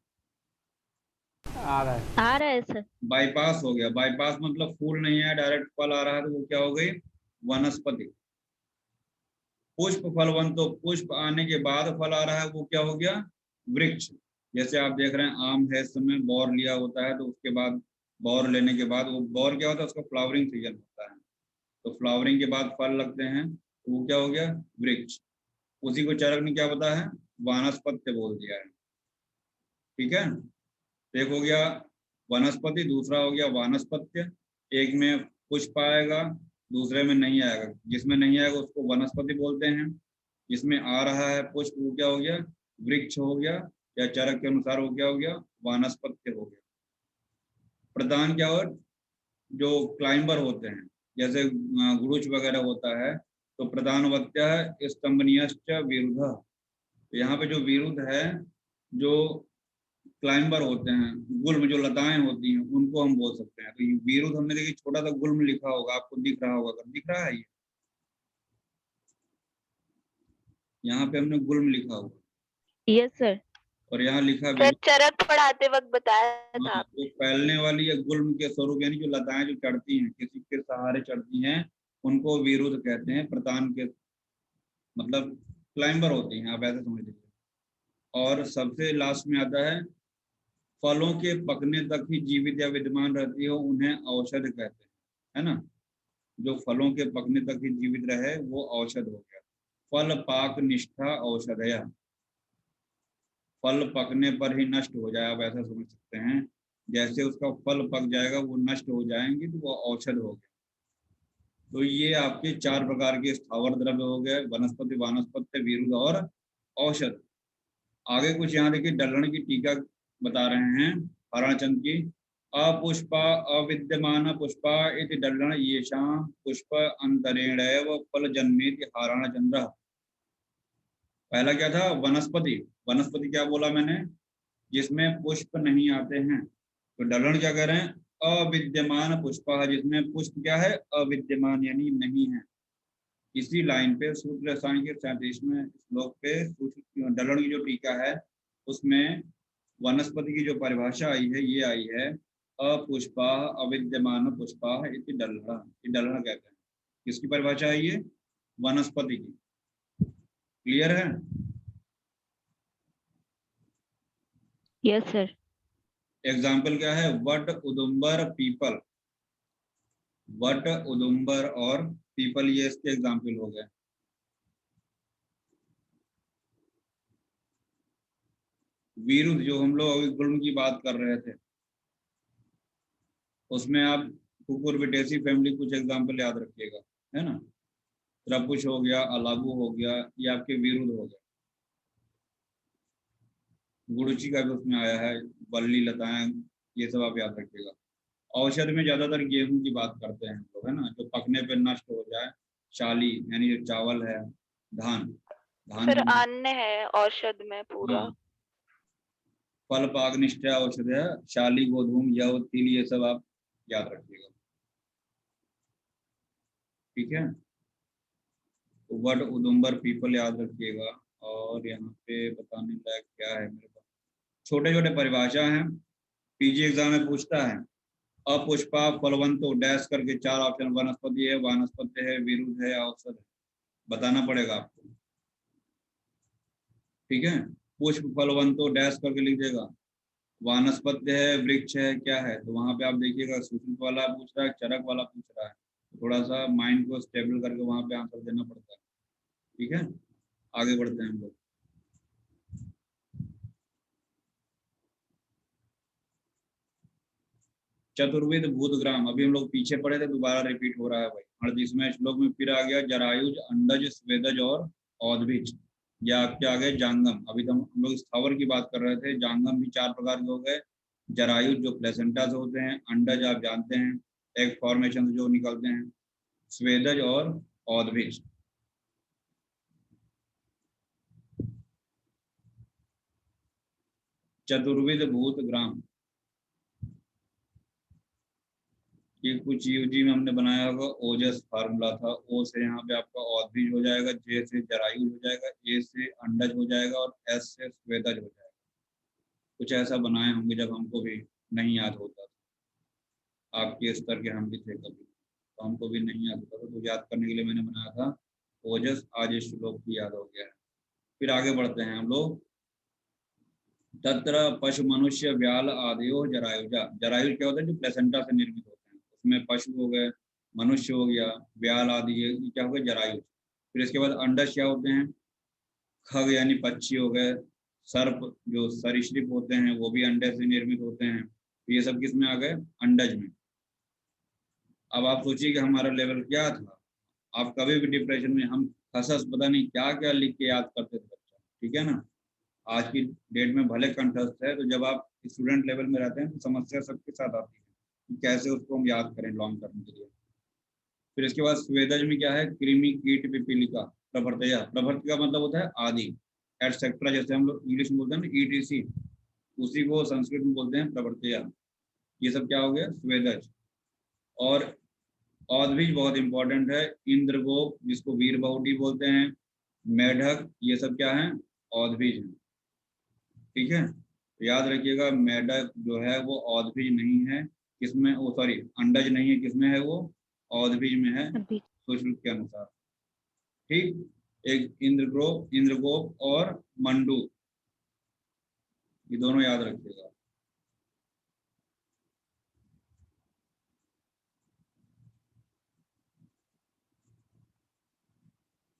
आ रहा है सर। बाईपास हो गया। बाईपास मतलब फूल नहीं है, डायरेक्ट फल आ रहा है, तो वो क्या हो गई? वनस्पति। पुष्प फलवंतो, पुष्प आने के बाद फल आ रहा है, वो क्या हो गया? वृक्ष। जैसे आप देख रहे हैं आम है, इस समय बौर लिया होता है, तो उसके बाद बौर लेने के बाद वो बौर क्या होता है? उसका फ्लावरिंग सीजन होता है, तो फ्लावरिंग के बाद फल लगते हैं, तो वो क्या हो गया? वृक्ष। उसी को चरक ने क्या बताया है? वानस्पत्य बोल दिया है। ठीक है, एक हो गया वनस्पति, दूसरा हो गया वानस्पत्य। एक में पुष्प आएगा, दूसरे में नहीं आएगा। जिसमें नहीं आएगा उसको वनस्पति बोलते हैं, जिसमें आ रहा है पुष्प वो क्या हो गया? वृक्ष हो गया, या चरक के अनुसार वो क्या हो गया? वानस्पत्य हो गया। प्रधान क्या? और जो क्लाइंबर होते हैं, जैसे गुरुच वगैरह होता है, तो प्रधानवत्य है स्तंभनीयश्च विरुद्ध। तो यहाँ पे जो विरुद्ध है, जो क्लाइंबर होते हैं, गुल्म जो लताएं होती हैं, उनको हम बोल सकते हैं। तो ये विरुद्ध हमने देखिए छोटा सा गुल्म लिखा होगा, आपको दिख रहा होगा, अगर दिख रहा है ये, यहाँ पे हमने गुल्म लिखा होगा। Yes sir. और यहाँ लिखा भी सर चरक पढ़ाते वक्त बताया था हाँ, आपने। जो फैलने वाली है गुल्म के स्वरूप, यानी जो लताएं जो चढ़ती हैं, किसी के सहारे चढ़ती हैं, उनको विरुद्ध कहते हैं। प्रतान के मतलब क्लाइंबर होती हैं, आप ऐसे समझ लीजिए। और सबसे लास्ट में आता है फलों के पकने तक ही जीवित या विद्यमान रहती हो, उन्हें औषध कहते हैं, है ना? जो फलों के पकने तक ही जीवित रहे वो औषध हो गया। फल पाक निष्ठा औषधया, फल पकने पर ही नष्ट हो जाए, आप ऐसा समझ सकते हैं। जैसे उसका फल पक जाएगा, वो नष्ट हो जाएंगे, तो वो औषध हो गया। तो ये आपके 4 प्रकार के स्थावर द्रव्य हो गए, वनस्पति, वानस्पत्य, विरुद्ध और औषध। आगे कुछ यहाँ देखिए डल्हण की टीका बता रहे हैं हरणचंद की। अपुष्पा अविद्यमान पुष्पा इति डल्हण येषां पुष्प अंतरेणैव फल जन्मेति हरणचंद्र। पहला क्या था? वनस्पति। वनस्पति क्या बोला मैंने? जिसमें पुष्प नहीं आते हैं। तो डल्हण क्या कह रहे हैं? अविद्यमान पुष्पा, जिसमें पुष्प क्या है? अविद्यमान यानी नहीं है। इसी लाइन पे सूत्र रसायन के 37वें श्लोक पे डल्हण की जो टीका है, उसमें वनस्पति की जो परिभाषा आई है, ये आई है अपुष्पा अविद्यमान पुष्पा इति डल्हण। ये डल्हण कहते हैं। किसकी परिभाषा है ये? वनस्पति की। क्लियर है? Yes sir. एग्जाम्पल क्या है? वट, उदुम्बर, पीपल। वट, उदुम्बर और पीपल, ये इसके एग्जाम्पल हो गए। विरुद्ध जो हम लोग अभी गुल्म की बात कर रहे थे, उसमें आप कुकुरबिटेसी फैमिली कुछ एग्जाम्पल याद रखिएगा, है ना? त्रपुष हो गया, अलाबू हो गया, ये आपके विरुद्ध हो गए। गुरुचि का भी उसमें आया है, बल्ली, लताएं, ये सब आप याद रखिएगा। औषध में ज्यादातर गेहूं की बात करते हैं लोग, है ना, जो पकने पे नष्ट हो जाए। शाली यानी जो चावल है, धान, धान सर की अन्य है औषध में पूरा। हाँ। फल पाक निष्ठा औषध है, शाली, गोधूम, यव, तिल, ये सब आप याद रखिएगा। ठीक है, तो वट, उदुम्बर, पीपल याद रखिएगा। और यहाँ पे बताने लायक क्या है मेरे पास? छोटे छोटे परिभाषा हैं, पीजी एग्जाम में पूछता है। अपुष्पा फलवंतो डैश करके 4 ऑप्शन, वनस्पति है, वानस्पत्य है, विरुद्ध है, औषध है, बताना पड़ेगा आपको। ठीक है, पुष्प फलवंतो डैश करके लिख देगा। वानस्पत्य है, वृक्ष है, क्या है? तो वहां पे आप देखिएगा सूचित वाला पूछ रहा है, चरक वाला पूछ रहा है, तो थोड़ा सा माइंड को स्टेबल करके वहां पे आंसर देना पड़ता है। ठीक है, आगे बढ़ते हैं हम लोग। चतुर्विध भूतग्राम, अभी हम लोग पीछे पढ़े थे, दोबारा रिपीट हो रहा है भाई। 38वें श्लोक में फिर आ गया जरायुज, अंडज, स्वेदज और औद्भिज। या आपके आ गए जांगम। अभी तो हम लोग स्थावर की बात कर रहे थे। जांगम भी 4 प्रकार के हो गए। जरायुज जो प्लेसेंटा से होते हैं, अंडज आप जानते हैं एग फॉर्मेशन से जो निकलते हैं, स्वेदज और औदभिज। चतुर्विध भूत ग्राम, ये कुछ यूजी में हमने बनाया होगा। ओजस फार्मूला था। ओ से यहाँ पे आपका औदभिज हो जाएगा, जे से जरायुज हो जाएगा, ए से अंडज हो जाएगा और एस से स्वेदज हो जाएगा। कुछ ऐसा बनाए होंगे जब हमको भी नहीं याद होता था। आपके स्तर के हम भी थे कभी, तो हमको भी नहीं याद होता था, तो याद करने के लिए मैंने बनाया था ओजस। आज इस श्लोक की याद हो गया है। फिर आगे बढ़ते हैं हम लोग। तत्र पशु मनुष्य व्याल आदयो जरायुजा। जरायुज क्या होता है? जो प्लेसेंटा से निर्मित होते हैं। उसमें पशु हो गए, मनुष्य हो गया, व्याल आदि, ये क्या हो गया? जरायुज। फिर इसके बाद अंडज क्या होते हैं? खग यानी पक्षी हो गए, सर्प जो सरीसृप होते हैं वो भी अंडे से निर्मित होते हैं। तो ये सब किस में आ गए? अंडज में। अब आप सोचिए कि हमारा लेवल क्या था। आप कभी भी डिप्रेशन में, हम खसस पता नहीं क्या क्या लिख के याद करते थे बच्चा, ठीक है ना। आज की डेट में भले कंठस्थ है, तो जब आप स्टूडेंट लेवल में रहते हैं तो समस्या सबके साथ आती है कि कैसे उसको हम याद करें लॉन्ग टर्म के लिए। फिर इसके बाद स्वेदज में क्या है? कृमि, कीट, पिपीलिका, प्रभृतया। प्रभृति का मतलब होता है आदि, एटसेट्रा, जैसे हम लोग इंग्लिश में बोलते हैं ना ईटीसी, उसी को संस्कृत में बोलते हैं प्रभृतया। ये सब क्या हो गया? स्वेदज। और औदभिज बहुत इंपॉर्टेंट है। इंद्रगोप जिसको वीर बहुटी बोलते हैं, मेढक, ये सब क्या है? औदभिज है, ठीक है। तो याद रखिएगा मेढक जो है वो औदभिज नहीं है। किसमें? वो सॉरी, अंडज नहीं है। किसमें है वो? औदभिज में है, अभी सुश्रुत के अनुसार। ठीक। एक इंद्रगोप और मंडू, ये दोनों याद रखिएगा।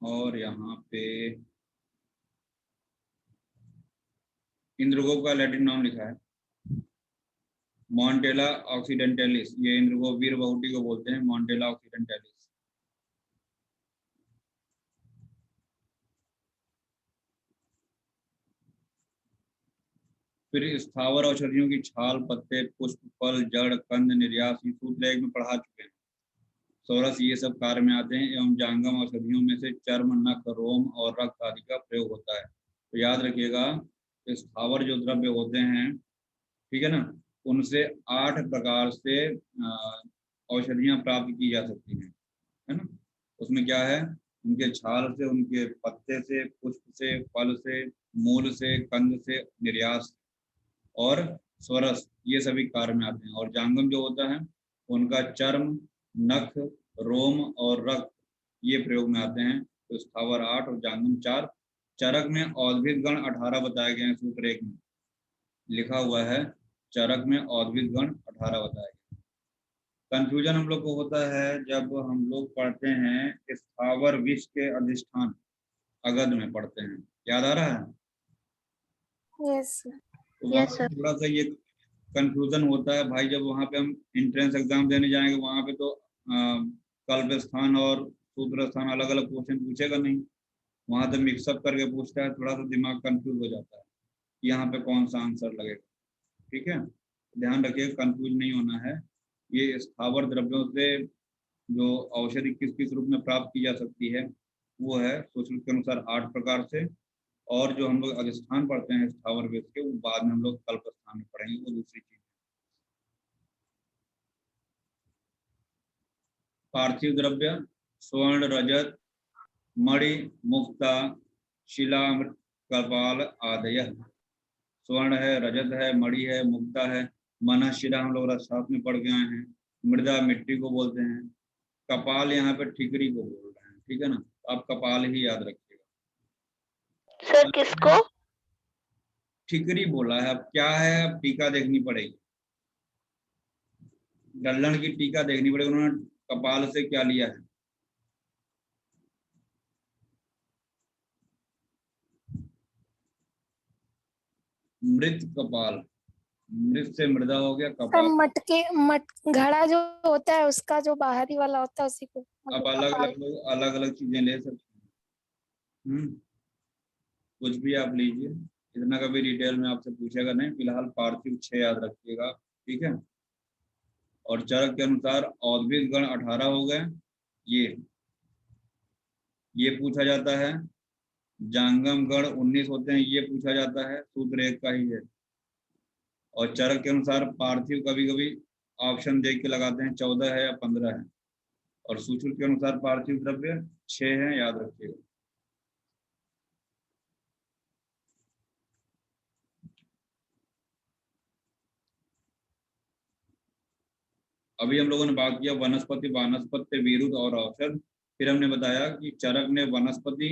और यहाँ पे इंद्रगोप का लैटिन नाम लिखा है मॉन्टेला ऑक्सीडेंटलिस। ये इंद्रगोप वीर बहुटी को बोलते हैं, मॉन्टेला ऑक्सीडेंटलिस। फिर स्थावर औषधियों की छाल, पत्ते, पुष्प, फल, जड़, कंद, निर्यास, ये सूत्र एक में पढ़ा चुके हैं। सोरस ये सब कार्य में आते हैं। एवं जांगम औषधियों में से चर्म, नख, रोम और रक्त आदि का प्रयोग होता है। तो याद रखिएगा स्थावर जो द्रव्य होते हैं, ठीक है ना, उनसे 8 प्रकार से औषधियां प्राप्त की जा सकती हैं, है ना। उसमें क्या है? उनके छाल से, उनके पत्ते से, पुष्प से, फल से, मूल से, कंद से, निर्यास और स्वरस, ये सभी कार्य में आते हैं। और जांगम जो होता है उनका चर्म, नख, रोम और रक्त, ये प्रयोग में आते हैं। तो स्थावर 8 और जांगम 4। चरक में औद्भिद गण 18 बताए गए हैं। सूत्र 1 में लिखा हुआ है चरक में औद्भिद गण 18 बताए गए। कंफ्यूजन हम लोग को होता है जब हम लोग पढ़ते हैं स्थावर विष के अधिष्ठान, अगध में पढ़ते हैं। याद आ रहा है? यस तो वहाँ पे थोड़ा सा ये कंफ्यूजन होता है भाई। जब वहाँ पे हम एंट्रेंस एग्जाम देने जाएंगे, वहाँ पे तो कल्प स्थान और सूत्र स्थान अलग अलग क्वेश्चन पूछेगा नहीं, वहाँ तो मिक्सअप करके पूछता है। थोड़ा सा दिमाग कंफ्यूज हो जाता है यहाँ पे कौन सा आंसर लगेगा, ठीक है। ध्यान रखिए कंफ्यूज नहीं होना है। ये स्थावर द्रव्यों से जो औषधि किस किस रूप में प्राप्त की जा सकती है वो है सूत्र के अनुसार 8 प्रकार से। और जो हम लोग अधिष्ठान पढ़ते हैं स्थावर वेद के, वो बाद में हम लोग कल्प स्थान में पढ़ेंगे, वो दूसरी चीज। पार्थिव द्रव्य स्वर्ण, रजत, मणि, मुक्ता, शिला, कपाल आदय। स्वर्ण है, रजत है, मणि है, मुक्ता है, मन, शिला हम लोग साथ में पढ़ के आए हैं। मृदा मिट्टी को बोलते हैं। कपाल यहाँ पे ठिकरी को बोल रहे हैं, ठीक है ना। आप कपाल ही याद रखिएगा। सर किसको? ठिकरी बोला है। अब क्या है, अब टीका देखनी पड़ेगी, डल्लन की टीका देखनी पड़ेगी, उन्होंने कपाल से क्या लिया है। मृत कपाल, मृत से मृदा हो गया सर कपाल। मटके घड़ा जो होता है उसका जो बाहरी वाला होता है उसी को अब अलग अलग लोग अलग अलग चीजें ले सकते हैं। कुछ भी आप लीजिए, इतना कभी डिटेल में आपसे पूछेगा नहीं। फिलहाल पार्थिव 6 याद रखिएगा, ठीक है। और चरक के अनुसार औद्भिद गण 18 हो गए, ये पूछा जाता है। जांगम गण 19 होते हैं, ये पूछा जाता है, सूत्र एक का ही है। और चरक के अनुसार पार्थिव कभी कभी ऑप्शन देख के लगाते हैं, 14 है या 15 है। और सूत्र के अनुसार पार्थिव द्रव्य 6 है, याद रखिएगा। अभी हम लोगों ने बात किया वनस्पति, वानस्पत्य, विरुद्ध और औषध। फिर हमने बताया कि चरक ने वनस्पति,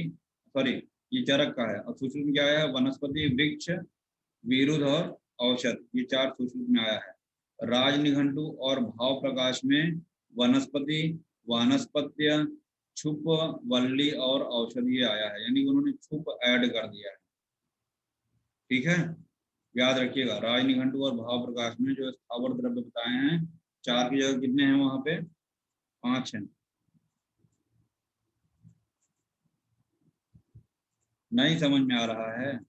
सॉरी ये चरक का है, और सूत्र में क्या आया है, वनस्पति, वृक्ष, विरुद्ध और औषध, ये 4 सूत्र में आया है। राज निघंटु और भाव प्रकाश में वनस्पति, वानस्पत्य, छुप, वल्ली और औषधीय आया है, यानी उन्होंने छुप ऐड कर दिया है, ठीक है। याद रखिएगा, राज निघंटु और भाव प्रकाश में जो स्थावर द्रव्य बताए हैं, 4 की जगह कितने हैं वहां पे, 5 हैं। नहीं समझ में आ रहा है?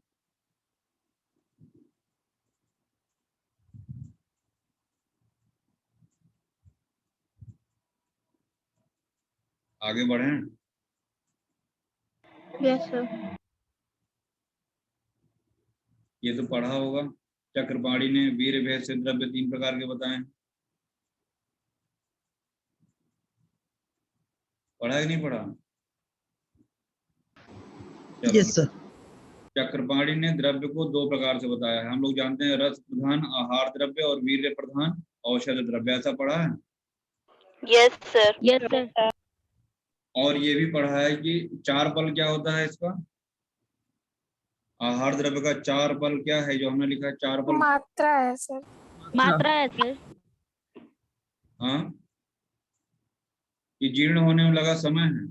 आगे बढ़ें? Yes sir. ये तो पढ़ा होगा। चक्रपाणी ने वीर भेद से द्रव्य 3 प्रकार के बताए, पढ़ा कि नहीं पढ़ा? Yes sir. चक्रपाणी ने द्रव्य को 2 प्रकार से बताया है। हम लोग जानते हैं रस प्रधान आहार द्रव्य और वीर्य प्रधान औषध द्रव्य, ऐसा पढ़ा है। Yes sir. Yes sir. और ये भी पढ़ा है कि 4 पल क्या होता है इसका, आहार द्रव्य का 4 पल क्या है, जो हमने लिखा है 4 पल, मात्रा है सर। मात्रा है सर। हाँ, कि जीर्ण होने में लगा समय है।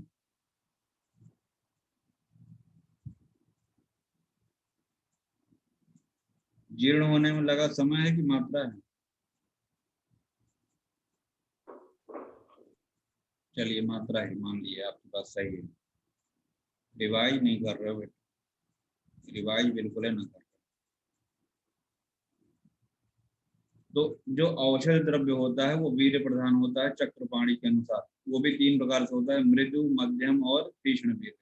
जीर्ण होने में लगा समय है कि मात्रा है? चलिए मात्रा ही मान लिए, आपके पास सही है। रिवाइज नहीं कर रहे हो बेटा, रिवाइज बिल्कुल है ना कर। तो जो औषध द्रव्य होता है वो वीर्य प्रधान होता है चक्रपाणी के अनुसार, वो भी 3 प्रकार से होता है, मृदु, मध्यम और तीक्ष्ण वीर्य,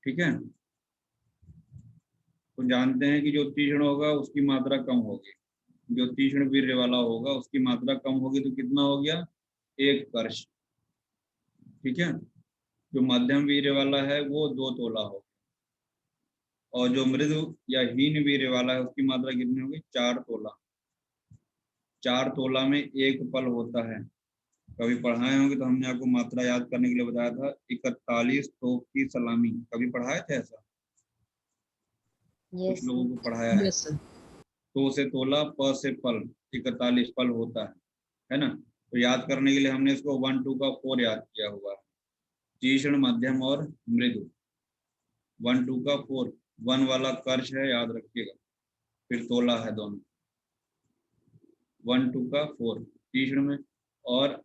ठीक है। तो जानते हैं कि जो तीक्ष्ण होगा उसकी मात्रा कम होगी, जो तीक्ष्ण वीर्य वाला होगा उसकी मात्रा कम होगी, तो कितना हो गया, 1 कर्ष, ठीक है। जो मध्यम वीर्य वाला है वो 2 तोला होगा, और जो मृदु या हीन वीर्य वाला है उसकी मात्रा कितनी होगी, 4 तोला। 4 तोला में 1 पल होता है। कभी पढ़ाए होंगे तो हमने आपको मात्रा याद करने के लिए बताया था, 41 तोप की सलामी, कभी पढ़ाए थे ऐसा? कुछ लोगों को पढ़ाया है। Yes sir. तो से तोला, प से पल, 41 पल होता है ना। तो याद करने के लिए हमने इसको 1 2 का 4 याद किया हुआ है, तीक्ष्ण, मध्यम और मृदु। 1 2 का 4, 1 वाला कर्ष है, याद रखिएगा, फिर तोला है दोनों। 1 2 का 4 तीक्ष्ण में, और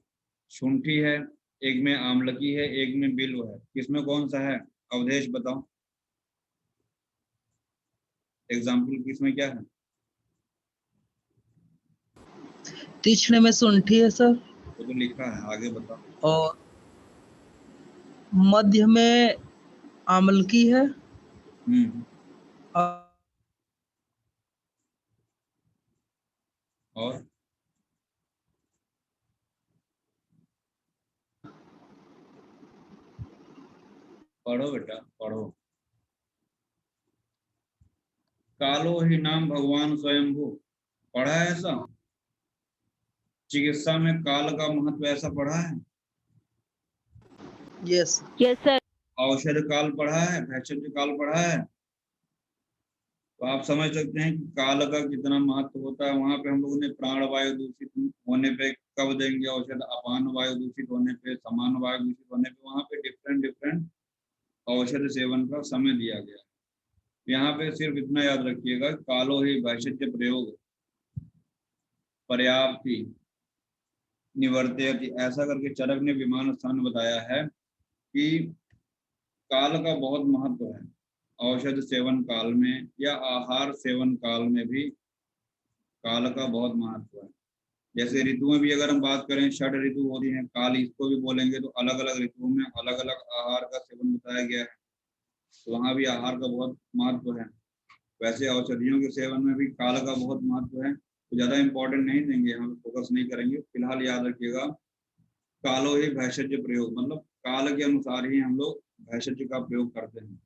शुंठी है, एक में आमलकी है, एक में बिल्व है, किसमें कौन सा है, अवधेश बताओ, एग्जाम्पल किसमें क्या है? तीक्ष्ण में शुंठी है सर, वो तो लिखा है, आगे बताओ। और मध्य में आमलकी है, और और पढ़ो बेटा पढ़ो। कालो ही नाम भगवान स्वयंभू, पढ़ा है ऐसा? चिकित्सा में काल का महत्व ऐसा पढ़ा है? Yes yes sir. औषध काल पढ़ा है, भैषज काल पढ़ा है? तो आप समझ सकते हैं कि काल का कितना महत्व होता है। वहां पे हम लोगों ने प्राण वायु दूषित होने पे कब देंगे औषध, अपान वायु दूषित होने पे, समान वायु दूषित होने पे, वहां पे डिफरेंट डिफरेंट औषध सेवन का समय दिया गया। यहाँ पे सिर्फ इतना याद रखिएगा, कालो ही भैषज प्रयोग पर्याप्ति निवर्तयति, ऐसा करके चरक ने विमान स्थान बताया है कि काल का बहुत महत्व है। औषध सेवन काल में या आहार सेवन काल में भी काल का बहुत महत्व है। जैसे ऋतु में भी अगर हम बात करें, 6 ऋतु होती हैं, काल इसको भी बोलेंगे, तो अलग अलग ऋतुओं में अलग अलग आहार का सेवन बताया गया है, तो वहाँ भी आहार का बहुत महत्व है। वैसे औषधियों के सेवन में भी काल का बहुत महत्व है, तो ज़्यादा इम्पोर्टेंट नहीं देंगे, हम फोकस नहीं करेंगे। फिलहाल याद रखिएगा, कालो ही भैषज प्रयोग, मतलब काल के अनुसार ही हम लोग भैषज का प्रयोग करते हैं,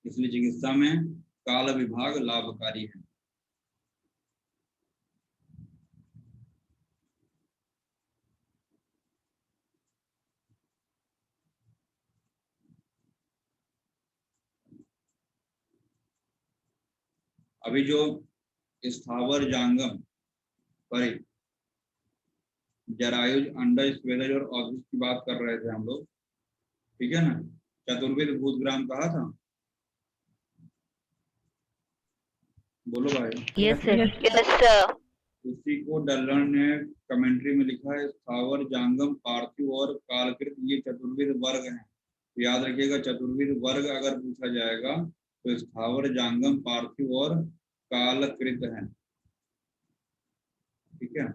इसलिए चिकित्सा में काल विभाग लाभकारी है। अभी जो स्थावर जांगम सॉरी जरायुज, अंडज, स्वेदज और औद्भिज की बात कर रहे थे हम लोग, ठीक है ना। चतुर्विध भूतग्राम कहा था, बोलो भाई। Yes sir. Yes, sir. उसी को डल्लन ने कमेंट्री में लिखा है, स्थावर जांगम पार्थिव और कालकृत ये चतुर्विध वर्ग हैं। तो याद रखिएगा, चतुर्विध वर्ग अगर पूछा जाएगा तो स्थावर जांगम पार्थिव और कालकृत है, ठीक है।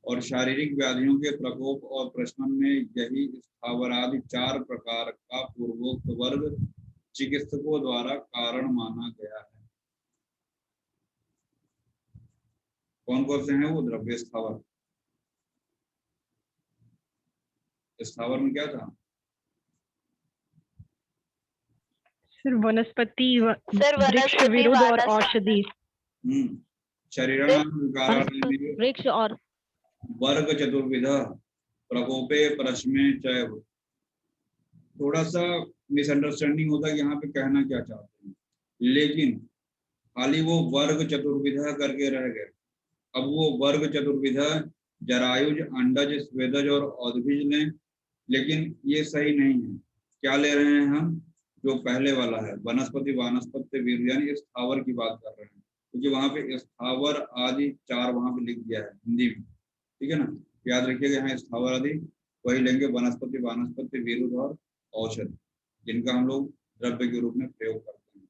और शारीरिक व्याधियों के प्रकोप और प्रशमन में यही स्थावरादि 4 प्रकार का पूर्वोक्त वर्ग चिकित्सकों द्वारा कारण माना गया है। कौन कौन से हैं वो द्रव्य स्थावर? स्थावर में क्या था? सर वनस्पति Sir, वृक्ष वनस्पति, विरुद्ध और वानस, औषधि। शरीराणाम विकारादि में वृक्ष और वर्ग चतुर्विध प्रकोपे प्रश्मे चैव। थोड़ा सा मिसअंडरस्टैंडिंग होता है कि यहाँ पे कहना क्या चाहते हैं, लेकिन खाली वो वर्ग चतुर्विध करके रह गए। अब वो वर्ग चतुर्विध जरायुज, अंडज, स्वेदज और औद्भिज लें, लेकिन ये सही नहीं है। क्या ले रहे हैं हम? जो पहले वाला है, वनस्पति, वानस्पत्य, वीर्य, यानी स्थावर की बात कर रहे हैं, क्योंकि वहां पे स्थावर आदि 4 वहां पे लिख दिया है हिंदी में, ठीक है ना। याद रखिएगा, यहाँ स्थावर आदि वही लेंगे, वनस्पति, वानस्पत्य, वीरुद और औषध, जिनका हम लोग द्रव्य के रूप में प्रयोग करते हैं।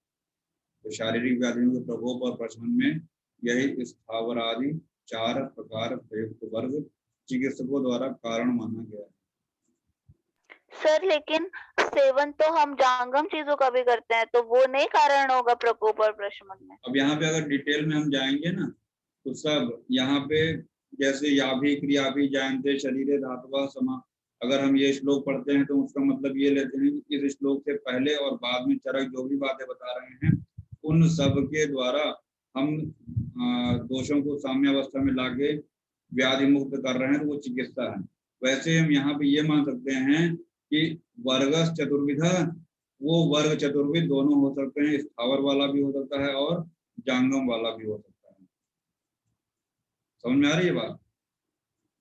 तो शारीरिक व्याधियों के प्रकोप और प्रशमन में यही स्थावर आदि 4 प्रकार प्रयुक्त वर्ग चिकित्सकों द्वारा कारण माना गया है। सर लेकिन सेवन तो हम जांगम चीजों का भी करते हैं, तो वो नहीं कारण होगा प्रकोप और प्रशमन में? अब यहाँ पे अगर डिटेल में हम जाएंगे ना, तो सब यहाँ पे जैसे याभी क्रिया भी जानते शरीरे धातुवा समा, अगर हम ये श्लोक पढ़ते हैं तो उसका मतलब ये लेते हैं कि इस श्लोक से पहले और बाद में चरक जो भी बातें बता रहे हैं, उन सब के द्वारा हम दोषों को साम्यावस्था में लाके व्याधि मुक्त कर रहे हैं, तो वो चिकित्सा है। वैसे हम यहाँ पे ये मान सकते हैं कि वर्गस चतुर्विधा, वो वर्ग चतुर्विध दोनों हो सकते हैं, स्थावर वाला भी हो सकता है और जांगम वाला भी हो सकता है। समझ में आ रही है बात?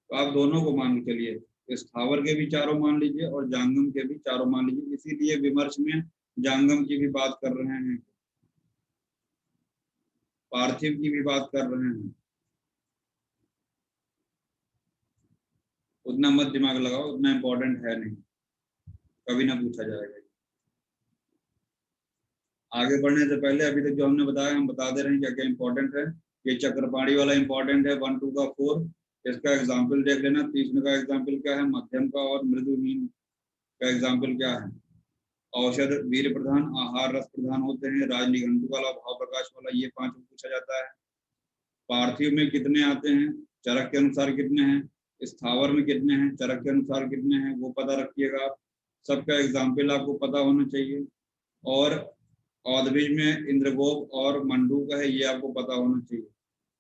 तो आप दोनों को मान के चलिए, स्थावर के भी 4 मान लीजिए और जांगम के भी 4 मान लीजिए। इसीलिए विमर्श में जांगम की भी बात कर रहे हैं, पार्थिव की भी बात कर रहे हैं। उतना मत दिमाग लगाओ, उतना इम्पोर्टेंट है नहीं, कभी ना पूछा जाएगा। आगे बढ़ने से पहले अभी तक जो हमने बताया, हम बता दे रहे हैं क्या क्या इंपॉर्टेंट है। ये चक्रपाणी वाला इंपॉर्टेंट है, 1 2 का 4, इसका एग्जाम्पल देख लेना। तीसरे का एग्जाम्पल क्या है, मध्यम का और मृदुहीन का एग्जाम्पल क्या है। औषध वीर प्रधान, आहार रस प्रधान होते हैं। राजनिघंटु वाला, भाव प्रकाश वाला, ये 5 पूछा जाता है। पार्थिव में कितने आते हैं, चरक के अनुसार कितने हैं, स्थावर में कितने हैं, चरक के अनुसार कितने हैं, वो पता रखिएगा आप। सबका एग्जाम्पल आपको पता होना चाहिए। और औद्भिज में इंद्रगोप और मंडूक है, ये आपको पता होना चाहिए।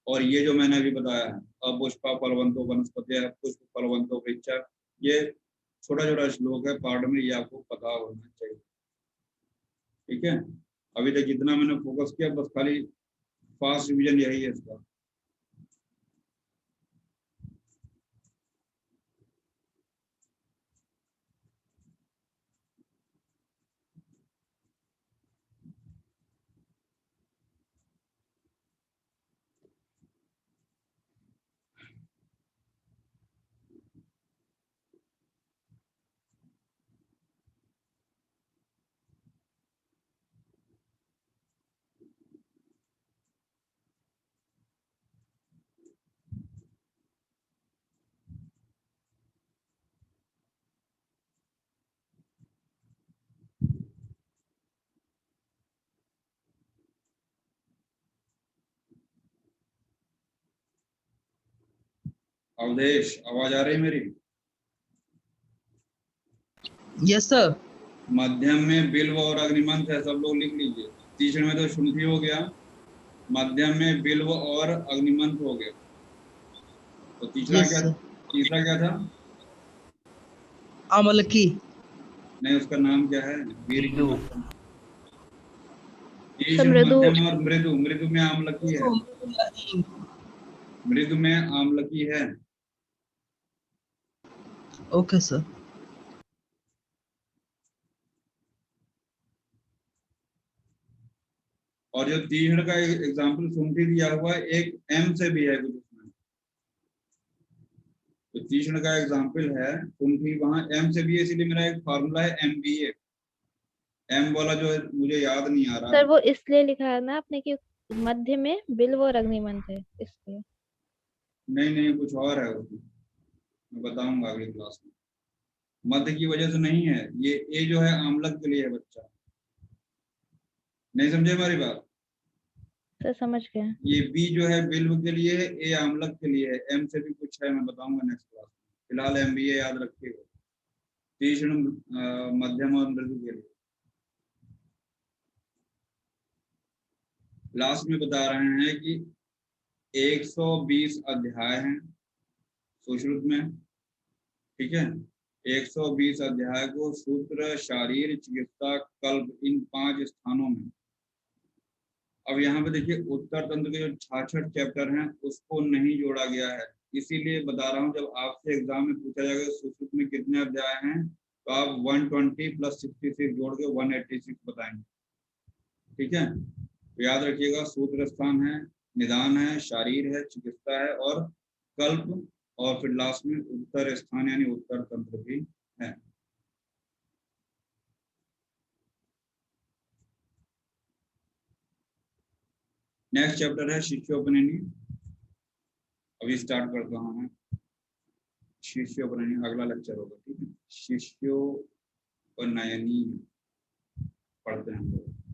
और ये जो मैंने अभी बताया है, अपुष्पा फलवंतो वनस्पति, पुष्प फलवंतो वृक्ष, ये छोटा छोटा श्लोक है पाठ में, ये आपको पता होना चाहिए, ठीक है। अभी तक जितना मैंने फोकस किया, बस खाली फास्ट रिवीजन यही है इसका। अवधेश, आवाज आ रही मेरी? Yes sir. मध्यम में बिल्व और अग्निमंथ है, सब लोग लिख लीजिए। तीसरे में तो शुंठी हो गया, मध्यम में बिल्व और अग्निमंथ हो गया। तो तीसरा यस क्या, सर। तीसरा क्या था? अमलकी। नहीं, उसका नाम क्या है? वीर की मृदु। मात्रा। तीक्ष्ण, मृदु। मध्यम और मृदु। मृदु में आम्लकी है, नहीं। मृदु में आम्लकी है। Okay sir. और जो तीक्ष्ण का एग्जाम्पल शुंठी दिया हुआ है, एक एम से भी है कुछ उसमें। तो तीक्ष्ण का एग्जाम्पल है शुंठी, वहां एम से भी है, इसलिए मेरा एक फॉर्मूला है MBA। एम वाला जो है मुझे याद नहीं आ रहा सर है। वो इसलिए लिखा है ना आपने कि मध्य में बिल्व और अग्निमंथ है इसलिए। नहीं, कुछ और है उसमें, मैं बताऊंगा अगली क्लास में। मध्य की वजह से नहीं है ये, ए जो है आम्लक के लिए है बच्चा। नहीं समझे हमारी बात? सर समझ गए। ये बी जो है बिल्व के लिए है, ए आम्लक के लिए है। एम से भी कुछ है, मैं बताऊंगा नेक्स्ट क्लास में। फिलहाल MBA याद रखिएगा, तीक्ष्ण, मध्यम और मृदु के लिए। लास्ट में बता रहे हैं कि 120 अध्याय हैं सुश्रुत में, ठीक है। 120 अध्याय को सूत्र, शारीर, चिकित्सा, कल्प, इन 5 स्थानों में। अब यहाँ पे देखिए उत्तर तंत्र के जो 66 चैप्टर हैं उसको नहीं जोड़ा गया है, इसीलिए बता रहा हूँ। जब आपसे एग्जाम में पूछा जाएगा सुश्रुत में कितने अध्याय हैं, तो आप 120 + 66 जोड़ के 186 बताएंगे, ठीक है। तो याद रखिएगा, सूत्र स्थान है, निदान है, शारीर है, चिकित्सा है और कल्प, और फिर लास्ट में उत्तर स्थान यानी उत्तर तंत्र भी है। नेक्स्ट चैप्टर है शिष्योपनयनी। अभी स्टार्ट करता हूँ मैं शिष्योपनयनी, अगला लेक्चर होगा, ठीक है। शिष्योपनयनी पढ़ते हैं हम लोग।